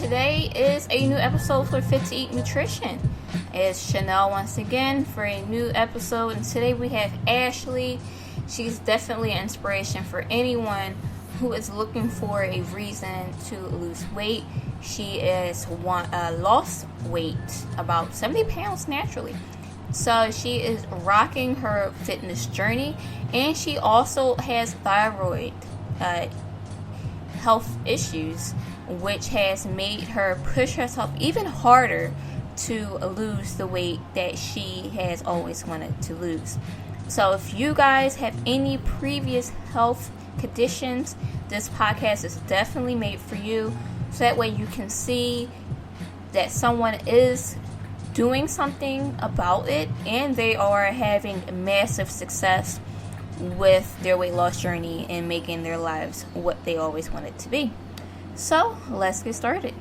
today is a new episode for Fit to Eat Nutrition. It's Chanel once again for a new episode, and today we have Ashley. She's definitely an inspiration for anyone who is looking for a reason to lose weight. She is lost weight, about 70 pounds naturally. So she is rocking her fitness journey, and she also has thyroid health issues, which has made her push herself even harder to lose the weight that she has always wanted to lose. So if you guys have any previous health conditions, this podcast is definitely made for you, so that way you can see that someone is doing something about it and they are having massive success with their weight loss journey and making their lives what they always wanted to be. So let's get started.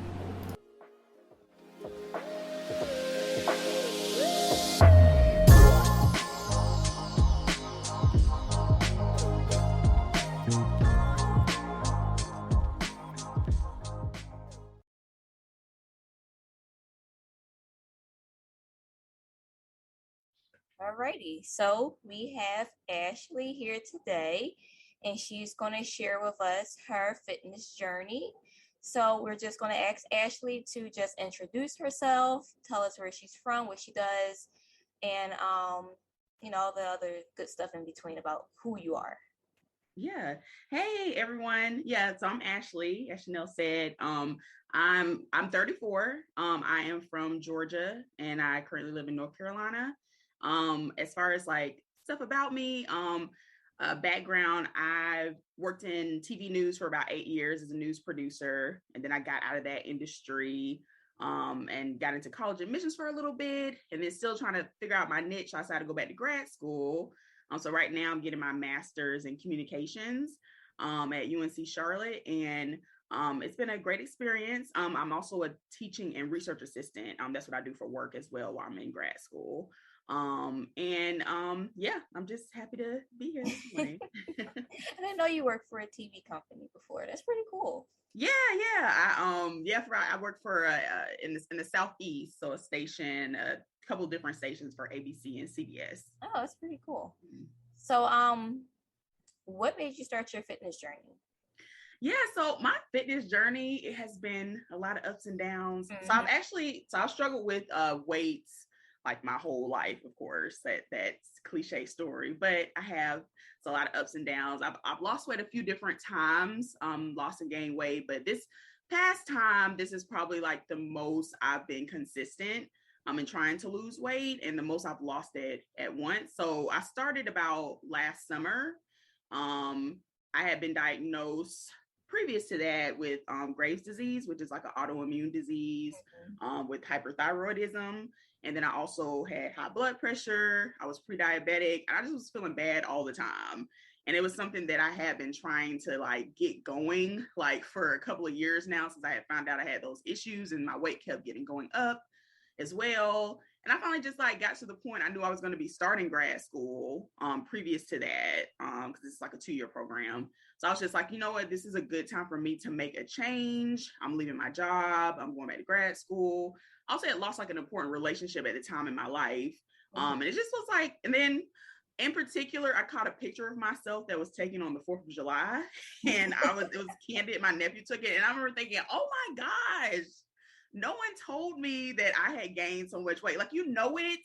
Alrighty, so we have Ashley here today, and she's going to share with us her fitness journey. So we're just going to ask Ashley to just introduce herself, tell us where she's from, what she does, and all the other good stuff in between about who you are. Yeah. Hey everyone. Yeah, so I'm Ashley. As Chanel said, I'm 34. I am from Georgia and I currently live in North Carolina. As far as like stuff about me, background, I've worked in TV news for about 8 years as a news producer, and then I got out of that industry and got into college admissions for a little bit, and then still trying to figure out my niche. So I decided to go back to grad school. So right now I'm getting my master's in communications at UNC Charlotte, and it's been a great experience. I'm also a teaching and research assistant. That's what I do for work as well while I'm in grad school. Yeah, I'm just happy to be here this morning. I didn't know you worked for a TV company before. That's pretty cool. Yeah. I work for in the Southeast, so a station, a couple of different stations for ABC and CBS. Oh, that's pretty cool. So, what made you start your fitness journey? Yeah, so my fitness journey, it has been a lot of ups and downs. Mm-hmm. I've struggled with weights like my whole life, of course. That's cliche story, but it's a lot of ups and downs. I've lost weight a few different times, lost and gained weight, but this past time, this is probably like the most I've been consistent in trying to lose weight, and the most I've lost it at once. So I started about last summer. I had been diagnosed previous to that with Graves' disease, which is like an autoimmune disease with hyperthyroidism. And then I also had high blood pressure. I was pre-diabetic, and I just was feeling bad all the time. And it was something that I had been trying to like get going like for a couple of years now, since I had found out I had those issues, and my weight kept going up as well. And I finally just like got to the point I knew I was going to be starting grad school previous to that, because it's like a 2-year program. So I was just like, you know what, this is a good time for me to make a change. I'm leaving my job. I'm going back to grad school. I also had lost like an important relationship at the time in my life. And it just was like, and then in particular, I caught a picture of myself that was taken on the 4th of July. And it was candid. My nephew took it. And I remember thinking, oh my gosh, no one told me that I had gained so much weight. Like, you know it,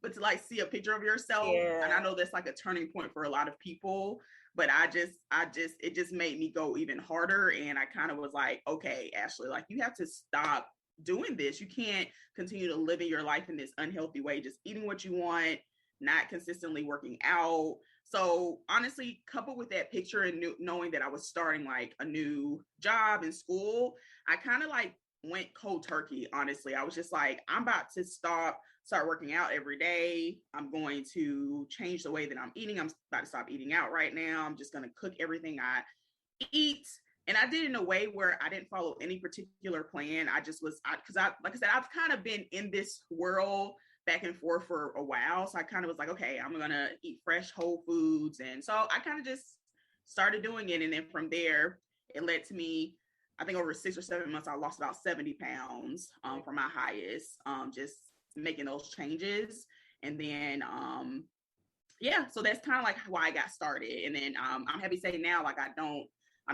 but to like see a picture of yourself, and I know that's like a turning point for a lot of people, but it just made me go even harder. And I kind of was like, okay, Ashley, like you have to stop doing this. You can't continue to live in your life in this unhealthy way, just eating what you want, not consistently working out. So honestly, coupled with that picture and knowing that I was starting like a new job in school, I kind of like went cold turkey. Honestly, I was just like, I'm about to start working out every day. I'm going to change the way that I'm eating. I'm about to stop eating out right now. I'm just going to cook everything I eat. And I did it in a way where I didn't follow any particular plan. I just was, because like I said, I've kind of been in this world back and forth for a while. So I kind of was like, okay, I'm going to eat fresh whole foods. And so I kind of just started doing it. And then from there, it led to me I think over 6 or 7 months, I lost about 70 pounds from my highest, just making those changes. And then, yeah, so that's kind of like why I got started. And then I'm happy to say now, like I'm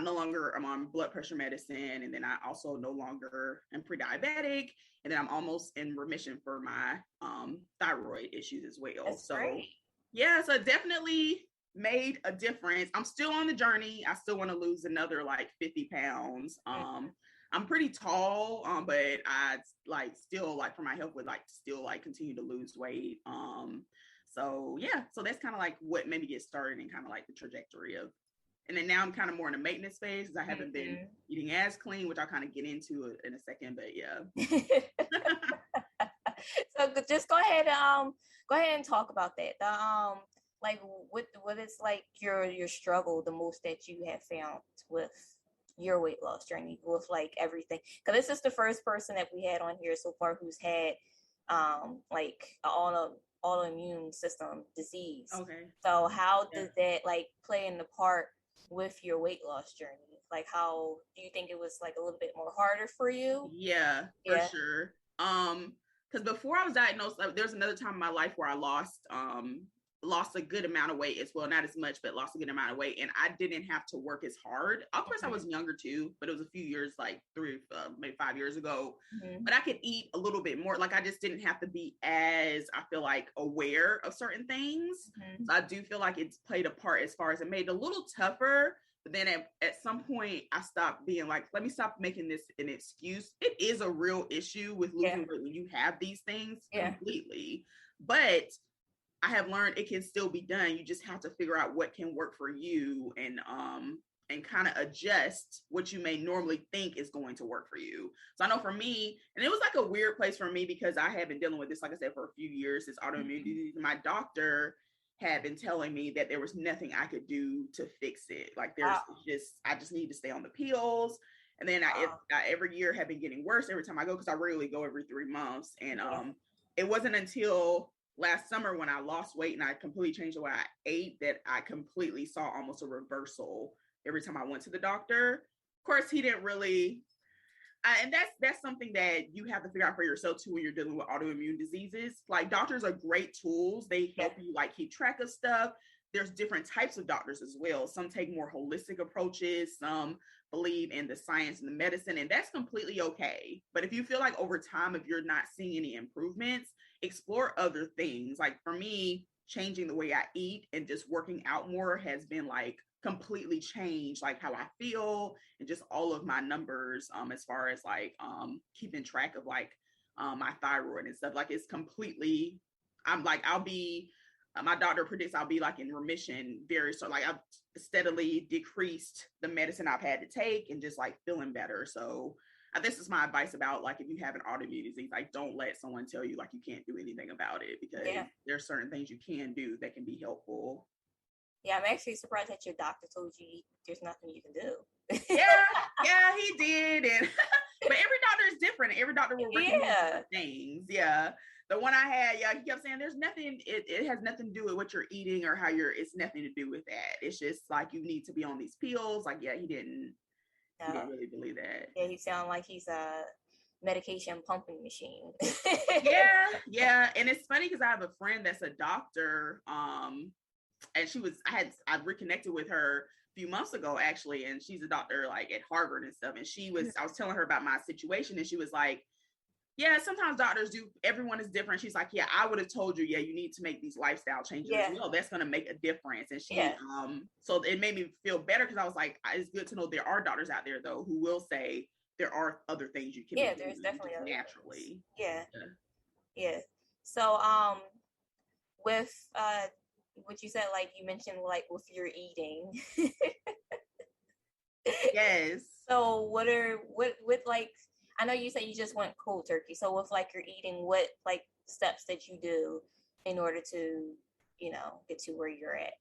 no longer, I'm on blood pressure medicine. And then I also no longer am pre-diabetic. And then I'm almost in remission for my thyroid issues as well. That's so great. yeah, so it definitely made a difference. I'm still on the journey. I still want to lose another like 50 pounds. I'm pretty tall, but I like still like for my health would like still like continue to lose weight. So yeah, so that's kind of like what made me get started and kind of like the trajectory of. And then now I'm kind of more in a maintenance phase because I haven't been eating as clean, which I'll kind of get into in a second. But yeah. So just go ahead and talk about that. Like what is like your struggle the most that you have found with your weight loss journey with like everything, because this is the first person that we had on here so far who's had like autoimmune system disease. Okay. So how does that like play in the part with your weight loss journey? Like how do you think it was like a little bit more harder for you? Yeah, for sure. Because before I was diagnosed, there's another time in my life where I lost a good amount of weight as well, not as much, but lost a good amount of weight, and I didn't have to work as hard. Of course, I was younger too, but it was a few years, like maybe 5 years ago. But I could eat a little bit more. Like I just didn't have to be as, I feel like, aware of certain things. So I do feel like it's played a part as far as it made it a little tougher. But then at some point, I stopped being like, let me stop making this an excuse. It is a real issue with losing weight when you have these things completely. But I have learned it can still be done. You just have to figure out what can work for you and kind of adjust what you may normally think is going to work for you. So I know for me, and it was like a weird place for me because I have been dealing with this, like I said, for a few years, this autoimmune disease. My doctor had been telling me that there was nothing I could do to fix it. Like I just need to stay on the pills. And then I every year have been getting worse every time I go, because I regularly go every 3 months. And it wasn't until last summer when I lost weight and I completely changed the way I ate that I completely saw almost a reversal every time I went to the doctor. Of course, he didn't really, and that's something that you have to figure out for yourself too when you're dealing with autoimmune diseases. Like doctors are great tools. They help you like keep track of stuff. There's different types of doctors as well. Some take more holistic approaches. Some believe in the science and the medicine, and that's completely okay. But if you feel like over time, if you're not seeing any improvements, explore other things. Like for me, changing the way I eat and just working out more has been like completely changed like how I feel and just all of my numbers as far as like keeping track of like my thyroid and stuff. Like it's completely, I'm like, I'll be my doctor predicts I'll be like in remission very soon. Like I've steadily decreased the medicine I've had to take and just like feeling better. So this is my advice about like if you have an autoimmune disease, like don't let someone tell you like you can't do anything about it, because there are certain things you can do that can be helpful. Yeah, I'm actually surprised that your doctor told you there's nothing you can do. yeah, he did. And but every doctor is different. Every doctor will recommend different things. Yeah. The one I had, he kept saying there's nothing, it has nothing to do with what you're eating or how it's nothing to do with that. It's just like you need to be on these pills. Like, he didn't really believe that. Yeah, he sounded like he's a medication pumping machine. yeah. And it's funny because I have a friend that's a doctor. And I reconnected with her a few months ago actually, and she's a doctor like at Harvard and stuff. And I was telling her about my situation, and she was like, yeah, sometimes doctors do, everyone is different. She's like, yeah, I would have told you, you need to make these lifestyle changes as well. That's going to make a difference. And so it made me feel better because I was like, it's good to know there are doctors out there though who will say there are other things you can do there's definitely naturally. Yeah. So with what you said, like you mentioned, like with your eating. Yes. So what like, I know you said you just went cold turkey. So with like your eating, what like steps that you do in order to, get to where you're at?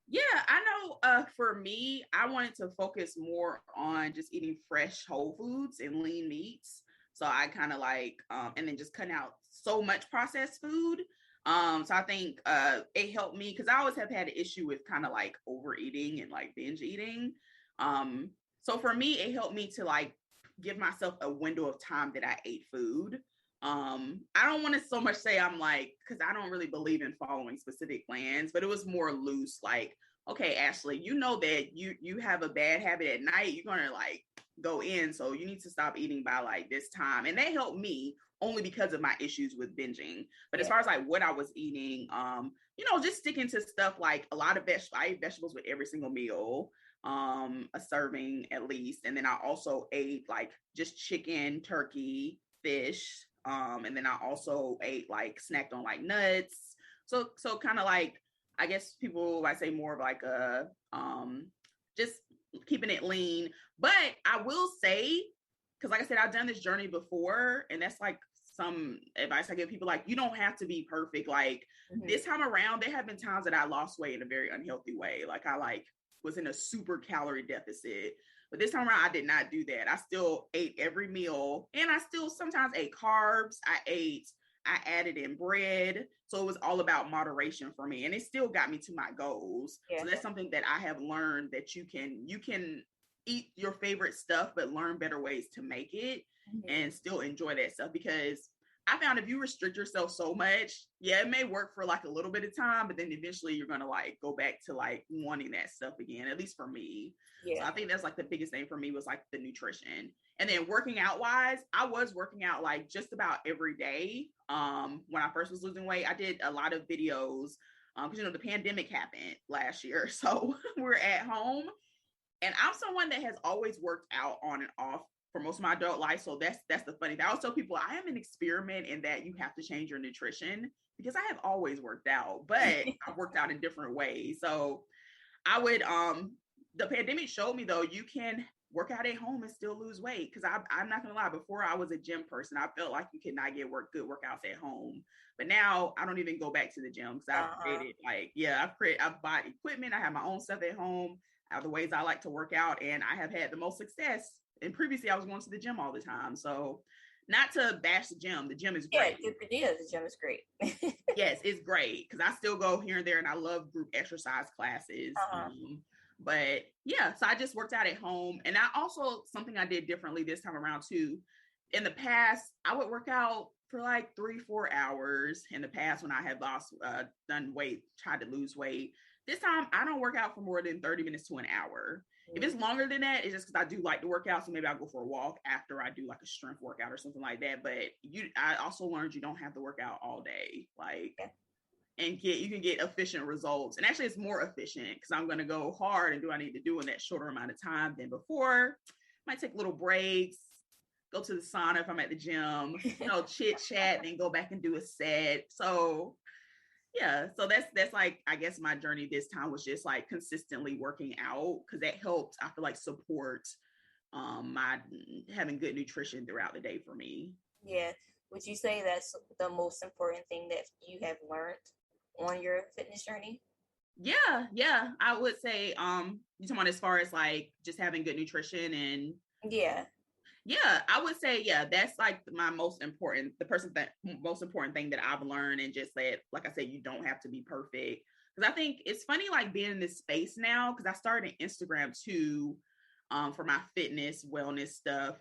Yeah, I know for me, I wanted to focus more on just eating fresh whole foods and lean meats. So I kind of like, and then just cutting out so much processed food. So I think it helped me because I always have had an issue with kind of like overeating and like binge eating. So for me, it helped me to like give myself a window of time that I ate food. I don't want to so much say I'm like, because I don't really believe in following specific plans, but it was more loose. Like, okay, Ashley, you know that you have a bad habit at night. You're gonna like go in, so you need to stop eating by like this time, and that helped me only because of my issues with binging. But as far as like what I was eating, just sticking to stuff like a lot of vegetables. I ate vegetables with every single meal, a serving at least, and then I also ate like just chicken, turkey, fish. And then I also ate like snacked on like nuts. So kind of like, I guess people might say more of like a just keeping it lean. But I will say, because like I said, I've done this journey before, and that's like some advice I give people, like, you don't have to be perfect. Like this time around, there have been times that I lost weight in a very unhealthy way. Like I like was in a super calorie deficit. But this time around, I did not do that. I still ate every meal, and I still sometimes ate carbs. I added in bread. So it was all about moderation for me. And it still got me to my goals. Yeah. So that's something that I have learned, that you can eat your favorite stuff, but learn better ways to make it and still enjoy that stuff. Because I found if you restrict yourself so much, yeah, it may work for like a little bit of time, but then eventually you're going to like go back to like wanting that stuff again, at least for me. Yeah. So I think that's like the biggest thing for me was like the nutrition. And then working out wise, I was working out like just about every day. When I first was losing weight, I did a lot of videos because, the pandemic happened last year. So we're at home, and I'm someone that has always worked out on and off for most of my adult life. So that's the funny thing. I always tell people I am an experiment in that you have to change your nutrition, because I have always worked out, but I've worked out in different ways. So I would, the pandemic showed me though, you can work out at home and still lose weight. Cause I'm not gonna lie, before I was a gym person, I felt like you could not get good workouts at home. But now I don't even go back to the gym, because I've created I've bought equipment. I have my own stuff at home. I have the ways I like to work out, and I have had the most success. And previously I was going to the gym all the time. So not to bash the gym is great. Yeah, good deal. The gym is great. Yes, it's great, because I still go here and there, and I love group exercise classes. But yeah, so I just worked out at home. And I also, something I did differently this time around too. In the past, I would work out for like 3-4 hours in the past when I had done weight, tried to lose weight. This time, I don't work out for more than 30 minutes to an hour. If it's longer than that, it's just because I do like to work out. So maybe I'll go for a walk after I do like a strength workout or something like that. But I also learned you don't have to work out all day. Like, and you can get efficient results. And actually it's more efficient, because I'm going to go hard and do what I need to do in that shorter amount of time than before. Might take little breaks, go to the sauna if I'm at the gym, chit chat, then go back and do a set. So yeah, so that's like, I guess my journey this time was just like consistently working out, because that helped, I feel like, support my having good nutrition throughout the day for me. Yeah. Would you say that's the most important thing that you have learned on your fitness journey? Yeah, I would say you talking about as far as like just having good nutrition and yeah, I would say that's like my most important thing that I've learned, and just that, like I said, you don't have to be perfect. Because I think it's funny like being in this space now, because I started Instagram too for my fitness wellness stuff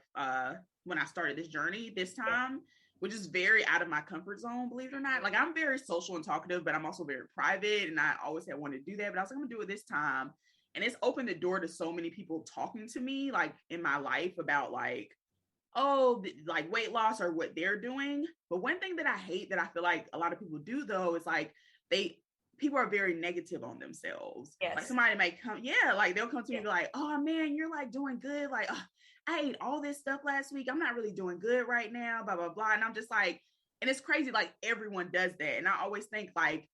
when I started this journey this time, which is very out of my comfort zone, believe it or not. Like, I'm very social and talkative, but I'm also very private, and I always had wanted to do that, but I was like, I'm gonna do it this time. And it's opened the door to so many people talking to me, like, in my life about like, like weight loss or what they're doing. But one thing that I hate, that I feel like a lot of people do though, is like people are very negative on themselves. Yes. Like somebody might come, like they'll come to me and be like, oh man, you're like doing good. Like, I ate all this stuff last week. I'm not really doing good right now, blah, blah, blah. And I'm just like, and it's crazy. Like, everyone does that. And I always think like,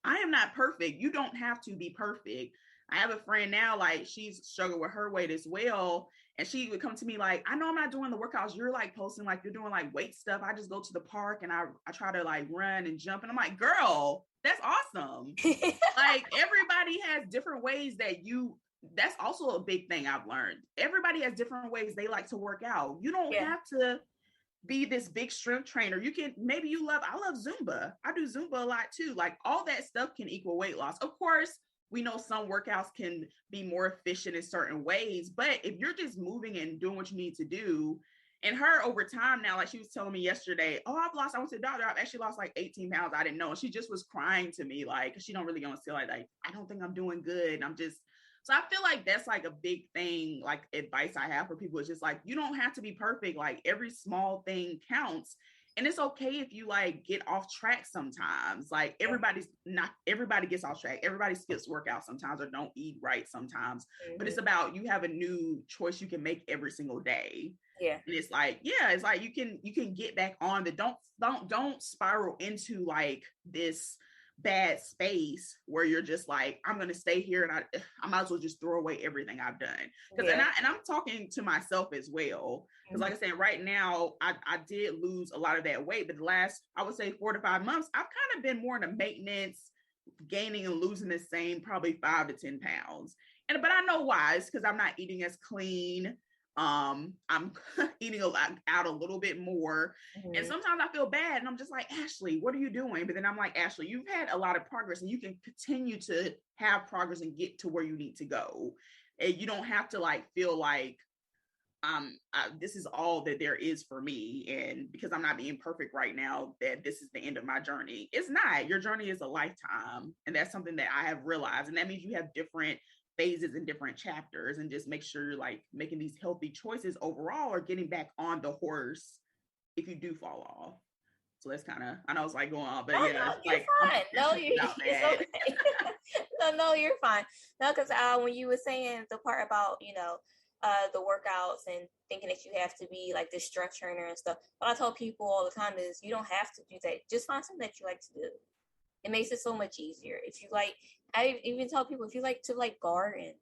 I am not perfect. You don't have to be perfect. I have a friend now, like, she's struggling with her weight as well. And she would come to me like, I know I'm not doing the workouts you're like posting, like you're doing like weight stuff. I just go to the park and I try to like run and jump. And I'm like, girl, that's awesome. Like, everybody has different ways that's also a big thing I've learned. Everybody has different ways they like to work out. You don't have to be this big strength trainer. You can, maybe I love Zumba. I do Zumba a lot too. Like, all that stuff can equal weight loss. Of course, we know some workouts can be more efficient in certain ways, but if you're just moving and doing what you need to do, and her over time now, like she was telling me yesterday, oh, I went to the doctor, I've actually lost like 18 pounds. I didn't know. And she just was crying to me, like, she don't really gonna feel like, I don't think I'm doing good. And I'm just, so I feel like that's like a big thing, like advice I have for people is just like, you don't have to be perfect. Like every small thing counts. And it's okay if you like get off track sometimes. Like everybody gets off track. Everybody skips workouts sometimes or don't eat right sometimes. But it's about you have a new choice you can make every single day. Yeah. And it's like, yeah, it's like you can get back on the don't spiral into like this bad space where you're just like, I'm gonna stay here and I might as well just throw away everything I've done. Because and I'm talking to myself as well. Because like I said, right now I did lose a lot of that weight, but the last, I would say 4 to 5 months, I've kind of been more in a maintenance, gaining and losing the same probably 5 to 10 pounds. But I know why. It's because I'm not eating as clean. I'm eating out a little bit more. And sometimes I feel bad and I'm just like, Ashley, what are you doing? But then I'm like, Ashley, you've had a lot of progress and you can continue to have progress and get to where you need to go. And you don't have to like feel like this is all that there is for me, and because I'm not being perfect right now, that this is the end of my journey. It's not. Your journey is a lifetime, and that's something that I have realized, and that means you have different phases and different chapters, and just make sure you're like making these healthy choices overall or getting back on the horse if you do fall off. So that's kind of, I know it's like going on, but yeah, no, you're like fine. No, it's okay. No, you're fine. No, because when you were saying the part about the workouts and thinking that you have to be like this strength trainer and stuff, what I tell people all the time is you don't have to do that. Just find something that you like to do. It makes it so much easier. If you like, I even tell people if you like to like garden,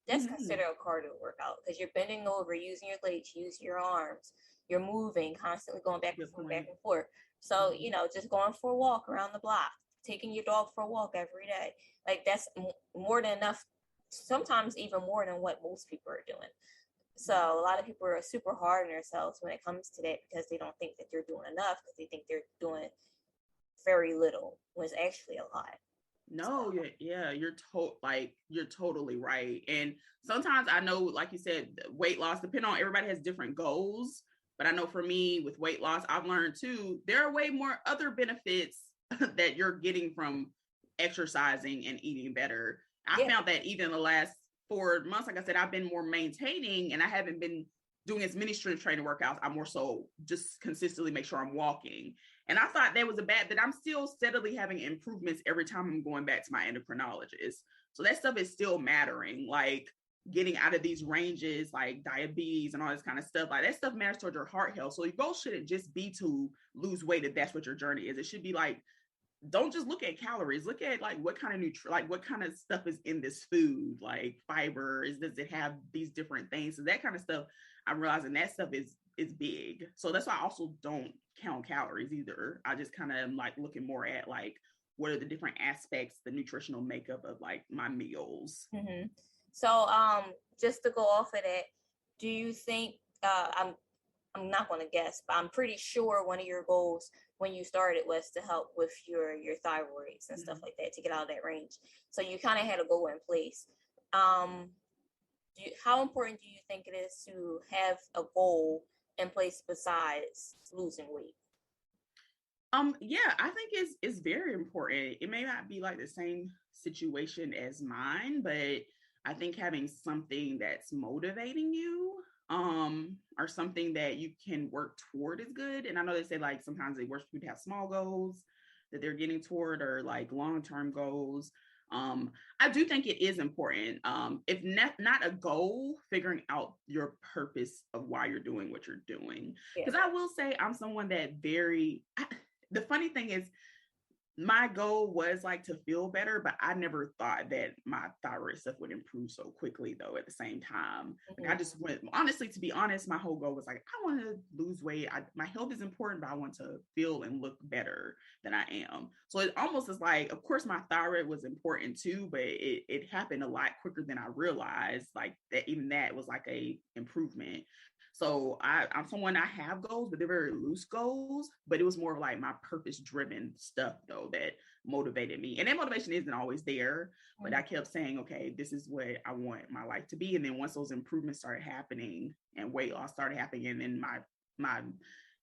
that's considered a cardio workout because you're bending over, using your legs, using your arms, you're moving, constantly going back and forth, back and forth. So, just going for a walk around the block, taking your dog for a walk every day. Like that's more than enough, sometimes even more than what most people are doing. So a lot of people are super hard on themselves when it comes to that because they don't think that they're doing enough because they think they're doing very little when it's actually a lot. No, you're totally right. And sometimes I know, like you said, weight loss, depending on, everybody has different goals. But I know for me with weight loss, I've learned too, there are way more other benefits that you're getting from exercising and eating better. I found that even in the last 4 months, like I said, I've been more maintaining and I haven't been doing as many strength training workouts. I'm more so just consistently make sure I'm walking. And I thought that was but I'm still steadily having improvements every time I'm going back to my endocrinologist. So that stuff is still mattering, like getting out of these ranges, like diabetes and all this kind of stuff. Like that stuff matters towards your heart health. So your goal shouldn't just be to lose weight if that's what your journey is. It should be like, don't just look at calories, look at like what kind of what kind of stuff is in this food, like fiber, does it have these different things? So that kind of stuff, I'm realizing that stuff is big. So that's why I also don't count calories either. I just kind of am like looking more at like what are the different aspects, the nutritional makeup of like my meals. So just to go off of that, do you think I'm not going to guess, but I'm pretty sure one of your goals when you started was to help with your thyroids and stuff like that, to get out of that range. So you kind of had a goal in place. How important do you think it is to have a goal in place besides losing weight? Yeah, I think it's very important. It may not be like the same situation as mine, but I think having something that's motivating you, or something that you can work toward is good. And I know they say like sometimes it works for people to have small goals that they're getting toward or like long-term goals. I do think it is important. If not a goal, figuring out your purpose of why you're doing what you're doing. Because I will say I'm someone that the funny thing is my goal was like to feel better, but I never thought that my thyroid stuff would improve so quickly though at the same time. Like I just went, honestly, to be honest, my whole goal was like, I want to lose weight. My health is important, but I want to feel and look better than I am. So it almost is like, of course my thyroid was important too, but it happened a lot quicker than I realized, like that even that was like a improvement. So I'm someone, I have goals, but they're very loose goals, but it was more of like my purpose driven stuff though, that motivated me. And that motivation isn't always there, but I Mm-hmm. kept saying, okay, this is what I want my life to be. And then once those improvements started happening and weight loss started happening, and then my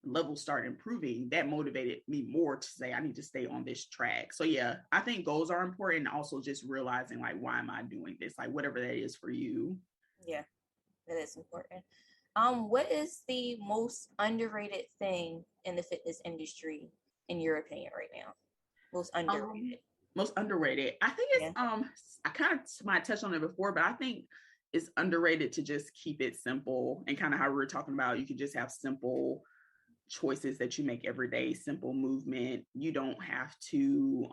levels started improving, that motivated me more to say I need to stay on this track. So yeah, I think goals are important, and also just realizing like, why am I doing this? Like whatever that is for you. Yeah, that is important. What is the most underrated thing in the fitness industry, in your opinion, right now? Most Um, underrated. Most underrated. I think it's Yeah. I kind of might touch on it before, but I think it's underrated to just keep it simple, and kind of how we were talking about, you could just have simple choices that you make every day, simple movement. You don't have to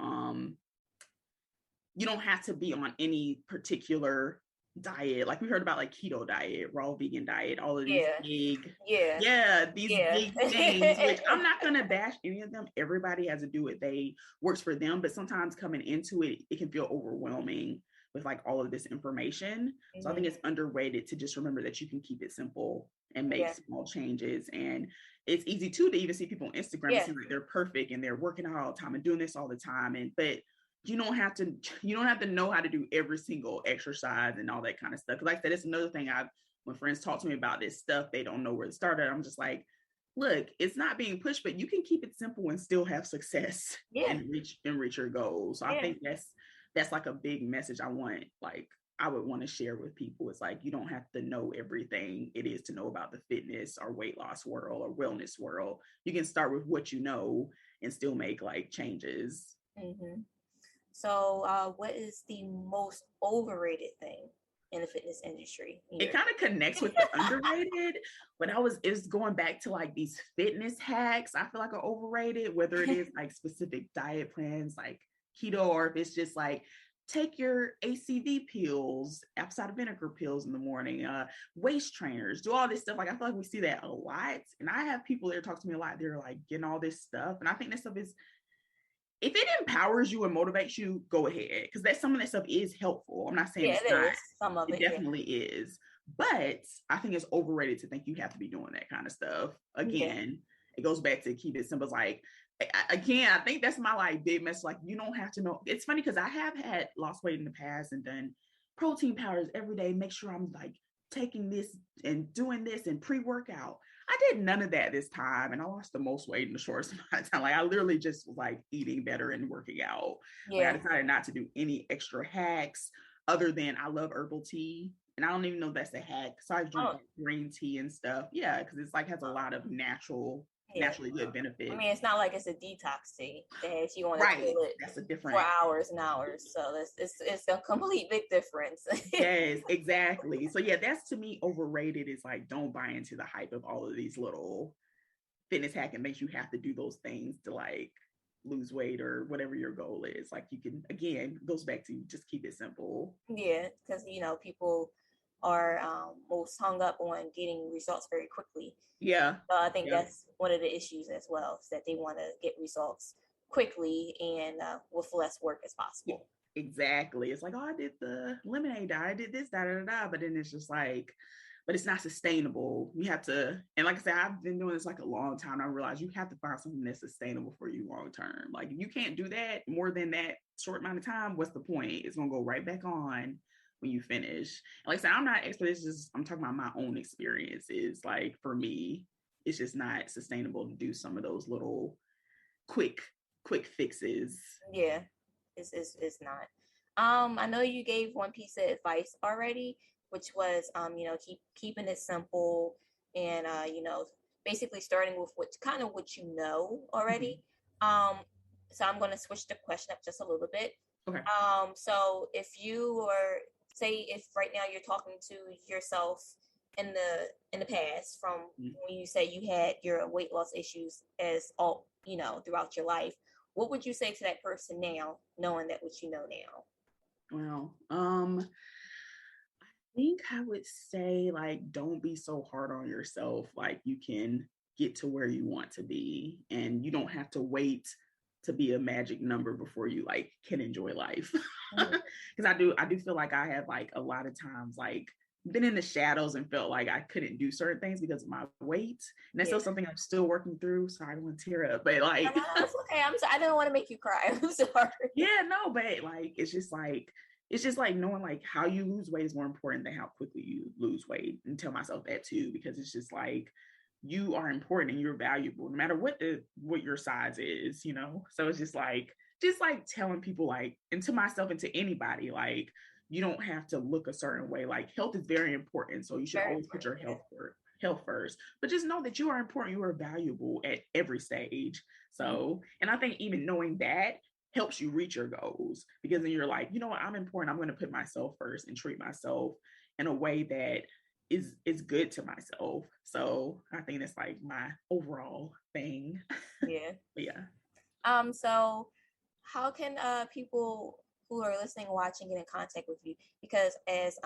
be on any particular diet. Like we heard about like keto diet, raw vegan diet, all of these Yeah. big, Yeah. yeah, these Yeah. big things, which I'm not going to bash any of them. Everybody has to do what they works for them. But sometimes coming into it, it can feel overwhelming with like all of this information. So I Mm-hmm. think it's underrated to just remember that you can keep it simple and make Yeah. small changes. And it's easy too to even see people on Instagram and Yeah. seem like they're perfect and they're working out all the time and doing this all the time. But you don't have to know how to do every single exercise and all that kind of stuff. Like I said, it's another thing when friends talk to me about this stuff, they don't know where to start at. I'm just like, look, it's not being pushed, but you can keep it simple and still have success Yeah. and reach your goals. So I Yeah. think that's like a big message I would want to share with people. It's like, you don't have to know everything it is to know about the fitness or weight loss world or wellness world. You can start with what you know and still make like changes. Mm-hmm. So, what is the most overrated thing in the fitness industry? It kind of connects with the underrated, but it's going back to like these fitness hacks I feel like are overrated, whether it is like specific diet plans like keto, or if it's just like take your ACV pills, apple cider vinegar pills in the morning, waist trainers, do all this stuff. Like I feel like we see that a lot, and I have people that talk to me a lot, they're like getting all this stuff, and I think that stuff is, if it empowers you and motivates you, go ahead, because some of that stuff is helpful. I'm not saying Yeah, it's it not. is. Some of It it, yeah. definitely is. But I think it's overrated to think you have to be doing that kind of stuff. Yeah. Again, it goes back to keep it simple. It's like, again, I think that's my like big message. Like, you don't have to know. It's funny because I have had lost weight in the past and done protein powders every day. Make sure I'm like taking this and doing this and pre-workout. I did none of that this time, and I lost the most weight in the shortest amount of time. Like I literally just was like eating better and working out. Like I Yeah. decided not to do any extra hacks other than I love herbal tea, and I don't even know if that's a hack. So I drink Oh, like green tea and stuff. Yeah, because it's like has a lot of yeah. naturally good I benefits. mean, it's not like it's a detox tea that has you on the Right. toilet That's a for different. hours and hours. So it's a complete big difference. Yes, exactly. So yeah, that's to me overrated. Is like, don't buy into the hype of all of these little fitness hack and makes you have to do those things to like lose weight or whatever your goal is. Like you can, again, goes back to just keep it simple. Yeah, because people are most hung up on getting results very quickly. Yeah. So I think Yep. that's one of the issues as well, is that they want to get results quickly and with less work as Yeah, possible. exactly. It's like, oh, I did the lemonade diet, I did this, da da da, but then it's just like, but it's not sustainable. You have to, and like I said, I've been doing this like a long time. I realize you have to find something that's sustainable for you long term. Like if you can't do that more than that short amount of time, what's the point? It's gonna go right back on when you finish. And like I said, I'm not an expert. It's just I'm talking about my own experiences. Like for me, it's just not sustainable to do some of those little quick quick fixes. Yeah, it's not. I know you gave one piece of advice already, which was keeping it simple and basically starting with what you know already. Mhm. Um, so I'm gonna switch the question up just a little bit. Okay. So if you were say if right now you're talking to yourself in the past from Mhm. when you say you had your weight loss issues as all throughout your life, what would you say to that person now, knowing that what you know now? Well, I think I would say like don't be so hard on yourself. Like you can get to where you want to be, and you don't have to wait to be a magic number before you like can enjoy life. Mhm. Because I do feel like I have like a lot of times like been in the shadows and felt like I couldn't do certain things because of my weight. And that's still something I'm still working through. Sorry, I don't want to tear up, but like, no, it's okay. I'm sorry. I didn't want to make you cry. I'm sorry. yeah, no, but like, it's just like knowing like how you lose weight is more important than how quickly you lose weight, and tell myself that too, because it's just like, you are important and you're valuable no matter what your size is, you know? So it's just like telling people, like, and to myself and to anybody, like, you don't have to look a certain way. Like, health is very important. So you should always put your health first. But just know that you are important, you are valuable at every stage. So, and I think even knowing that helps you reach your goals, because then you're like, you know what, I'm important. I'm going to put myself first and treat myself in a way that is good to myself. So I think that's like my overall thing. Yeah. Yeah. So how can people who are listening, watching, get in contact with you? Because as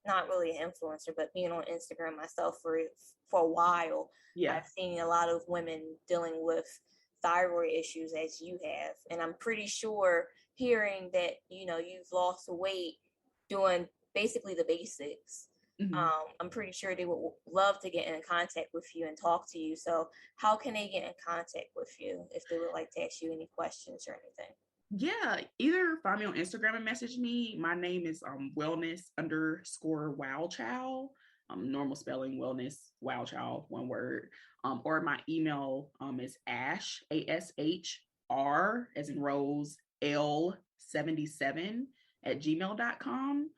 not really an influencer, but being on Instagram myself for a while, Yeah. I've seen a lot of women dealing with thyroid issues as you have, and I'm pretty sure hearing that you've lost weight doing basically the basics. I'm pretty sure they would love to get in contact with you and talk to you. So how can they get in contact with you if they would like to ask you any questions or anything? Yeah, either find me on Instagram and message me. My name is wellness_wowchow. Normal spelling, wellness wowchow, one word. Or my email is ASHR as in Rose L77 at gmail.com.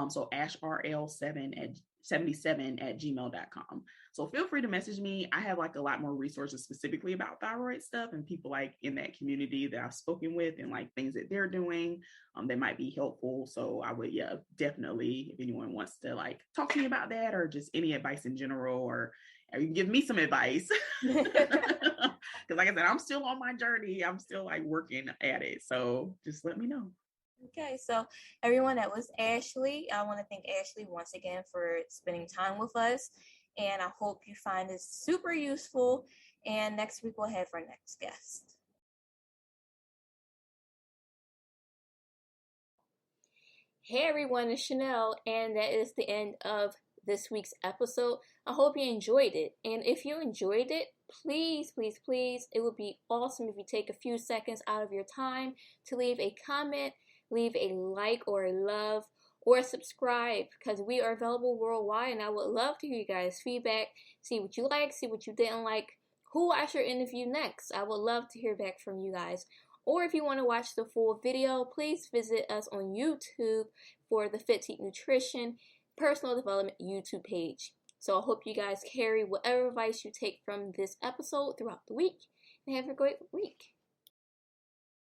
So ashrl77 at gmail.com. So feel free to message me. I have like a lot more resources specifically about thyroid stuff, and people like in that community that I've spoken with, and like things that they're doing that might be helpful. So I would, yeah, definitely, if anyone wants to like talk to me about that, or just any advice in general, or you can give me some advice. Because like I said, I'm still on my journey. I'm still like working at it. So just let me know. Okay, so everyone, that was Ashley. I want to thank Ashley once again for spending time with us, and I hope you find this super useful. And next week we'll have our next guest. Hey everyone, it's Chanel, and that is the end of this week's episode. I hope you enjoyed it, and if you enjoyed it, please, please, please, it would be awesome if you take a few seconds out of your time to leave a comment, leave a like or a love, or subscribe, because we are available worldwide, and I would love to hear you guys' feedback, see what you like, see what you didn't like, who I should interview next. I would love to hear back from you guys. Or if you want to watch the full video, please visit us on YouTube for the Fit to Eat Nutrition Personal Development YouTube page. So I hope you guys carry whatever advice you take from this episode throughout the week, and have a great week.